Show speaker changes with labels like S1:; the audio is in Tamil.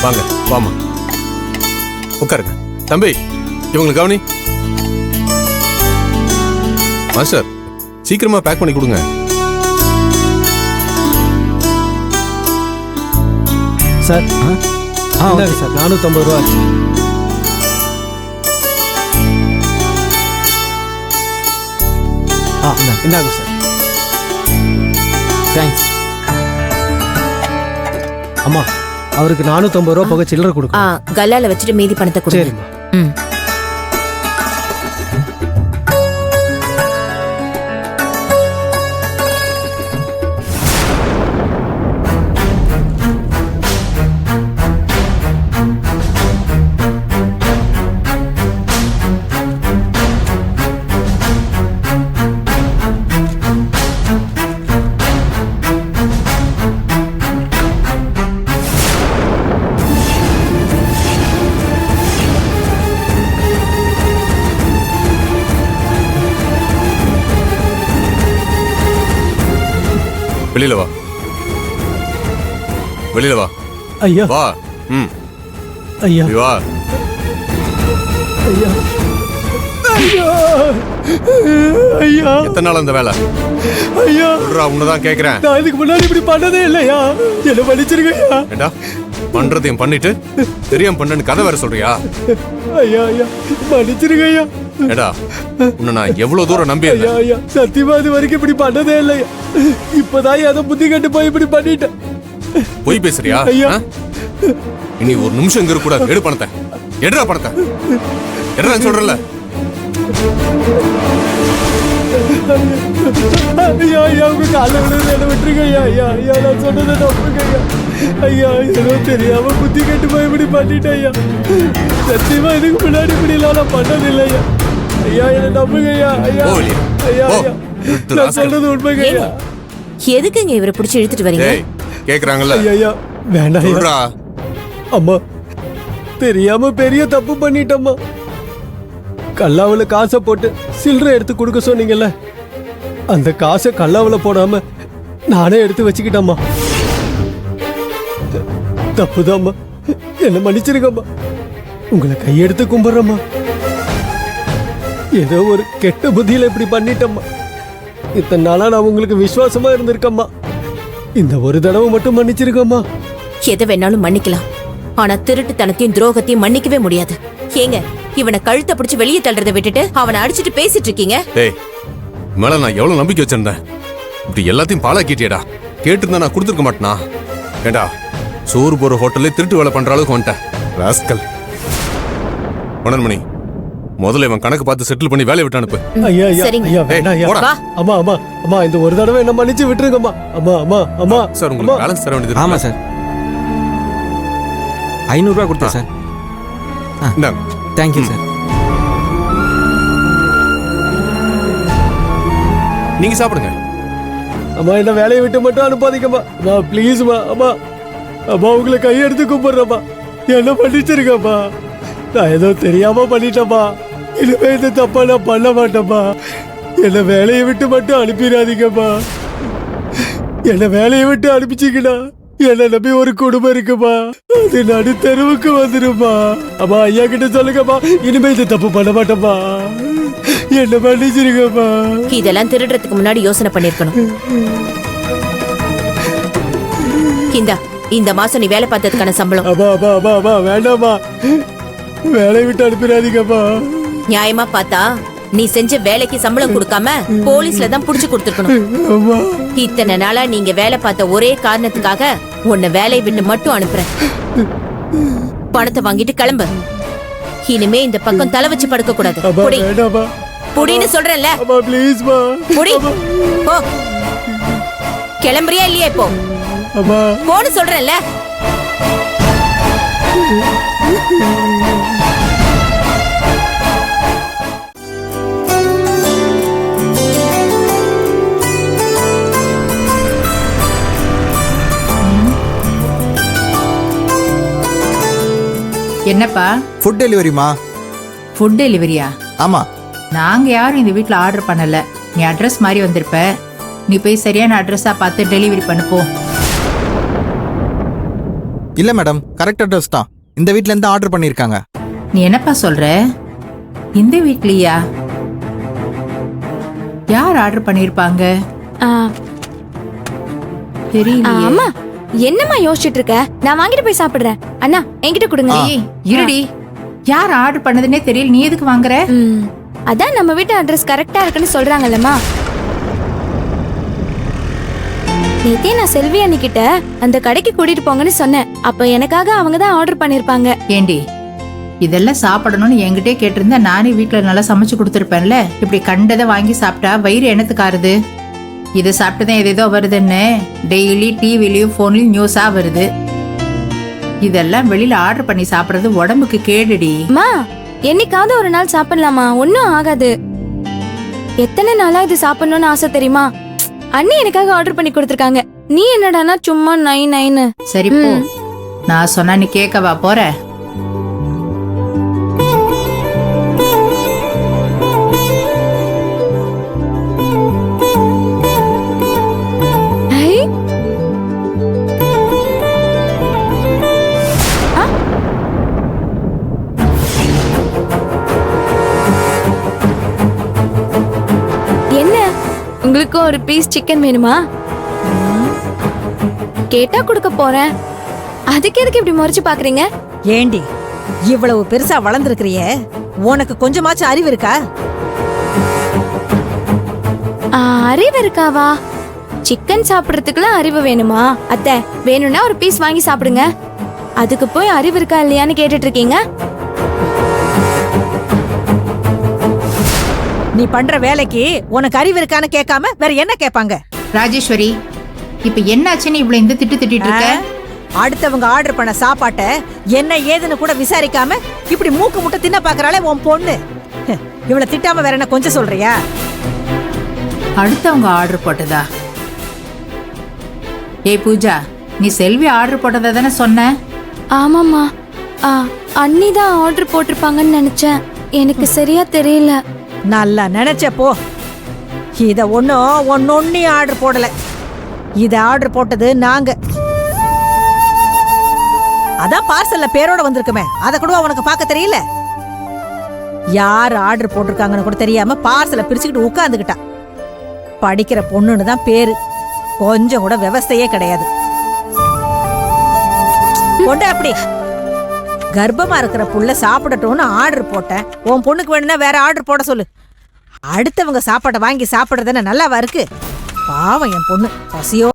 S1: வாங்க வாமா உட்காருங்க. தம்பி இவங்களுக்கு கவனி. மாஸ்டர் சீக்கிரமா பேக் பண்ணி கொடுங்க.
S2: சார் ஓகே சார் 450 ரூபா. இந்தாங்க சார்.
S3: தேங்க்ஸ்.
S2: அம்மா அவருக்கு 450 ரூபா போக சில்லறை கொடுக்கும்.
S4: கல்லால வச்சுட்டு மீதி பணத்தை கொடுங்க.
S2: சரிம்மா.
S4: ம்.
S1: வெளியில வா, வெளியில வா.
S2: ஐயா
S1: வா. ம்
S2: ஐயா
S1: வா.
S2: ஐயா ஐயா ஐயா
S1: எத்தனை நாள் அந்த வேலை?
S2: ஐயா
S1: உன்னதான் கேக்குறேன்.
S2: நான் இதுக்கு முன்னாடி இப்படி பண்ணதே இல்லையா? என்ன மன்னிச்சிருங்க ஐயா.
S1: ஏண்டா பண்றதையும் பண்ணிட்டு தெரியாம பண்ணன்னு கதை வேற சொல்றியா?
S2: ஐயா ஐயா மன்னிச்சிருங்க ஐயா.
S1: ஏடா உன்னை நான் எவ்வளவு தூரம் நம்பி
S2: ஐயா ஐயா சத்தியமா இது வரைக்கும் இப்படி பண்ணதே இல்லையா. இப்பதான் அதை புத்தி கட்டு போய் இப்படி பண்ணிட்டேன்.
S1: பொய் பேசுறியா?
S2: ஐயா.
S1: ஆ? இனி ஒரு நிமிஷம் இங்க இருக்க கூடாது. எடு பணத்தை, எடுறா பணத்தை, எடுறா சொல்றல.
S2: ஐயா ஐயா உங்க கால விடுறது என்ன விட்டுருங்க ஐயா. ஐயா ஐயா நான் சொன்னதை நம்புங்க ஐயா. ஐயா ஏதோ தெரியாம புத்தி கட்டு போய் இப்படி பண்ணிட்டேன் ஐயா. சத்தியமா இதுக்கு முன்னாடி இப்படி எல்லாம் நான் பண்ணதில்லை ஐயா. ஐயா என்ன நம்புங்க ஐயா. ஐயா
S1: போ வெளியே.
S2: ஐயா
S1: போ.
S2: ஐயா
S1: விட்டு
S2: நான்
S1: ராஸ்கல்.
S2: சொல்றது உண்மைங்க ஐயா.
S4: எதுக்குங்க இவரை பிடிச்சி இழுத்துட்டு வரீங்க?
S1: ஏய் கேக்குறாங்கல்ல.
S2: ஐயா ஐயா வேண்டாம் ஐயா.
S1: சொல்றா.
S2: அம்மா தெரியாம பெரிய தப்பு பண்ணிட்டம்மா. கல்லாவுல காசை போட்டு சில்லறை எடுத்து கொடுக்க சொன்னீங்கல்ல, அந்த காசை கல்லாவுல போடாம நானே எடுத்து வச்சுக்கிட்டம்மா. தப்புதாம்மா, என்ன மன்னிச்சிருக்கம்மா. உங்களை கையெடுத்து கும்பிடுறம்மா. ஏதோ ஒரு கெட்ட புத்தியில இப்படி பண்ணிட்டம்மா. இத்தனை நாளா நான் உங்களுக்கு விசுவாசமா இருந்திருக்கம்மா. இந்த ஒரு தடவை மட்டும் மன்னிச்சிருக்கம்மா.
S4: எதை வேணாலும் மன்னிக்கலாம், ஆனா திருட்டுத்தனத்தையும் துரோகத்தையும் மன்னிக்கவே முடியாது. ஏங்க இவனை கழுத்தை பிடிச்சு வெளியே தள்ளுறதை விட்டுட்டு அவனை அடிச்சிட்டு பேசிட்டு இருக்கீங்க.
S1: ஏய் மேல நான் எவ்வளவு நம்பிக்கை வச்சிருந்தேன். இப்படி எல்லாத்தையும் பாழாக்கிட்டியடா. கேட்டிருந்தா நான் கொடுத்துருக்க மாட்டேனா? ஏண்டா சோறு போற ஹோட்டல்ல திருட்டு வேலை பண்ற அளவுக்கு வந்துட்டேன் ராஸ்கல். மணன்மணி முதல்ல இவன் கணக்கு பார்த்து செட்டில் பண்ணி வேலையை விட்டு அனுப்பு.
S2: ஐயா ஐயா
S4: சரிங்க.
S2: ஐயா வேண்டாம் ஐயா.
S1: போடா.
S2: அம்மா அம்மா அம்மா இந்த ஒரு தடவை என்ன மன்னிச்சு விட்டுருங்கம்மா. அம்மா அம்மா அம்மா
S1: சார் உங்களுக்கு பேலன்ஸ் தர வேண்டியது
S3: ஆமா சார் 500 ரூபா கொடுத்தேன் சார்.
S1: இந்தாங்க.
S3: Thank you sir.
S1: நீங்க சாப்பிடுங்க.
S2: அம்மா என்ன வேலையை விட்டு மட்டும் அனுப்பாதீங்கம்மா. அம்மா ப்ளீஸ்மா. அம்மா அம்மா உங்களை கையெடுத்து கும்பிடுறேம்மா. என்ன பண்ணிச்சிருக்கம்மா. நான் ஏதோ தெரியாம பண்ணிட்டேம்மா. இனிமே இந்த தப்பா நான் பண்ண மாட்டேம்மா. என்ன வேலையை விட்டு மட்டும் அனுப்பிடாதீங்கம்மா. என்ன வேலையை விட்டு அனுப்பிச்சிங்கன்னா என்ன நம்பி ஒரு குடும்பம் இருக்குமா, அது நடு தெருவுக்கு வந்துருமா. அம்மா ஐயா கிட்ட சொல்லுங்கம்மா, இனிமே இந்த தப்பு பண்ண மாட்டேம்மா. என்ன மன்னிச்சிருங்கம்மா.
S4: இதெல்லாம் திருடுறதுக்கு முன்னாடி யோசனை பண்ணிருக்கணும். இந்த மாசம் நீ வேலை பார்த்ததுக்கான சம்பளம்.
S2: அம்மா அம்மா அம்மா அம்மா வேண்டாம்மா, வேலையை விட்டு அனுப்பிடாதீங்கம்மா.
S4: நியாயமா பார்த்தா நீ செஞ்ச வேலைக்கு சம்பளம் கொடுக்காம போலீஸ்ல தான் புடிச்சு கொடுத்துருக்கணும்.
S2: அம்மா
S4: இத்தனை நாளா நீங்க வேலை பார்த்த ஒரே காரணத்துக்காக உன்னை வேலையை விட்டு மட்டும் அனுப்புறேன். பணத்தை வாங்கிட்டு கிளம்பு. இனிமே இந்த பக்கம் தலை வச்சு படுக்க கூடாது.
S2: அம்மா
S4: புடி
S2: வேண்டாம்மா.
S4: புடின்னு சொல்றேன்ல.
S2: அம்மா ப்ளீஸ்மா.
S4: புடி போ. கிளம்புறியா இல்லையா இப்போ?
S2: அம்மா
S4: போன்னு சொல்றேன்ல.
S5: என்னப்பா?
S6: ஃபுட் டெலிவரிமா?
S5: ஃபுட் டெலிவரியா?
S6: ஆமா.
S5: நாங்க யாரும் இந்த வீட்ல ஆர்டர் பண்ணல. நீ அட்ரஸ் மாதிரி வந்திருப்ப. நீ போய் சரியான அட்ரஸா பார்த்து டெலிவரி பண்ணு போ.
S6: இல்ல மேடம், கரெக்ட் அட்ரஸ் தான். இந்த வீட்ல இருந்து ஆர்டர் பண்ணிருக்காங்க.
S5: நீ என்னப்பா சொல்ற? இந்த வீட்லயா? யார் ஆர்டர் பண்ணிருப்பாங்க? தெரியலையே.
S7: அம்மா என்னம்மா யோசிச்சுட்டு இருக்க? நான் வாங்கிட்டு போய் சாப்பிடுறேன். அண்ணா என்கிட்ட கொடுங்க.
S5: ஏய், இருடி. யார் ஆர்டர் பண்ணதுன்னே தெரியல, நீ எதுக்கு வாங்குற?
S7: அதான் நம்ம வீட்டு அட்ரஸ் கரெக்டா இருக்குன்னு சொல்றாங்கல்லம்மா. நேத்தே நான் செல்வி அண்ணிக்கிட்ட அந்த கடைக்கு கூட்டிட்டு போங்கன்னு சொன்னேன். அப்ப எனக்காக அவங்க தான் ஆர்டர் பண்ணிருப்பாங்க.
S5: ஏண்டி, இதெல்லாம் சாப்பிடணும்னு என்கிட்டே கேட்டிருந்தா நானே வீட்டுல நல்லா சமைச்சு கொடுத்துருப்பேன்ல. இப்படி கண்டதை வாங்கி சாப்பிட்டா வயிறு என்னத்துக்காருது? இதை சாப்பிட்டுதான் எதேதோ வருதுன்னு டெய்லி டிவிலையும் போன்லயும் நியூஸா வருது. இதெல்லாம் வெளியில ஆர்டர் பண்ணி சாப்பிடுறது உடம்புக்கு கேடுடி.
S7: அம்மா என்னைக்காவது ஒரு நாள் சாப்பிடலாமா? ஒன்னும் ஆகாது. எத்தனை நாளா இது சாப்பிடணும்னு ஆசை தெரியுமா? அண்ணி எனக்காக ஆர்டர் பண்ணி கொடுத்துருக்காங்க. நீ என்னடானா சும்மா நைன்னு.
S5: சரி போ, நான் சொன்னா நீ கேட்கவா போற?
S7: என்ன உங்களுக்கு ஒரு பீஸ் சிக்கன் வேணுமா? கேட்டா கொடுக்க போறேன். அதுக்கு எதுக்கு இப்படி முறைச்சு பாக்குறீங்க?
S8: ஏண்டி இவ்வளவு பெருசா வளர்ந்துருக்கிறியே, உனக்கு கொஞ்சமாச்சும் அறிவு இருக்கா?
S7: அறிவு இருக்காவா? சிக்கன் சாப்பிடுறதுக்குலாம் அறிவு வேணுமா? அத்தை வேணும்னா ஒரு பீஸ் வாங்கி சாப்பிடுங்க. அதுக்கு போய் அறிவு இருக்கா இல்லையான்னு கேட்டுட்டு இருக்கீங்க.
S8: நீ பண்ற வேலைக்கு உனக்கு அறிவு இருக்கான்னு கேட்காம வேற என்ன கேட்பாங்க?
S5: ராஜேஸ்வரி, இப்ப என்னாச்சுன்னு இவ்வளவு இந்த திட்டிட்டு இருக்க?
S8: அடுத்தவங்க ஆர்டர் பண்ண சாப்பாட்டை என்ன ஏதுன்னு கூட விசாரிக்காம இப்படி மூக்கு முட்டை தின்ன பாக்குறாளே உன் பொண்ணு. இவளை திட்டாம வேற என்ன கொஞ்சம் சொல்றியா?
S5: அடுத்தவங்க ஆர்டர் போட்டதா? ஏய் பூஜா, நீ செல்வி ஆர்டர் போட்டதா தானே சொன்ன?
S7: ஆமாம்மா, அண்ணி தான் ஆர்டர் போட்டிருப்பாங்கன்னு நினைச்சேன். எனக்கு சரியா தெரியல.
S8: நல்லா நினைச்ச போ. இத ஒன்னொன்னு ஆர்டர் போடல. இத ஆர்டர் போட்டது நாங்க. அதான் பார்சல்ல பேரோட வந்திருக்குமே, அத கூட உனக்கு பார்க்க தெரியல. யார் ஆர்டர் போட்டிருக்காங்கன்னு கூட தெரியாம பார்சலை பிரிச்சுக்கிட்டு உட்கார்ந்துகிட்டா. படிக்கிற பொண்ணுன்னு தான் பேரு, கொஞ்சம் கூட விவசாயே கிடையாது. கொண்ட அப்படி கர்ப்பமா இருக்கிற புள்ள சாப்பிடட்டும்னு ஆர்டர் போட்டேன். உன் பொண்ணுக்கு வேணும்னா வேற ஆர்டர் போட சொல்லு. அடுத்தவங்க சாப்பாட்டை வாங்கி சாப்பிடுறதுன்னு நல்லாவா இருக்கு? பாவம் என் பொண்ணு பசியோ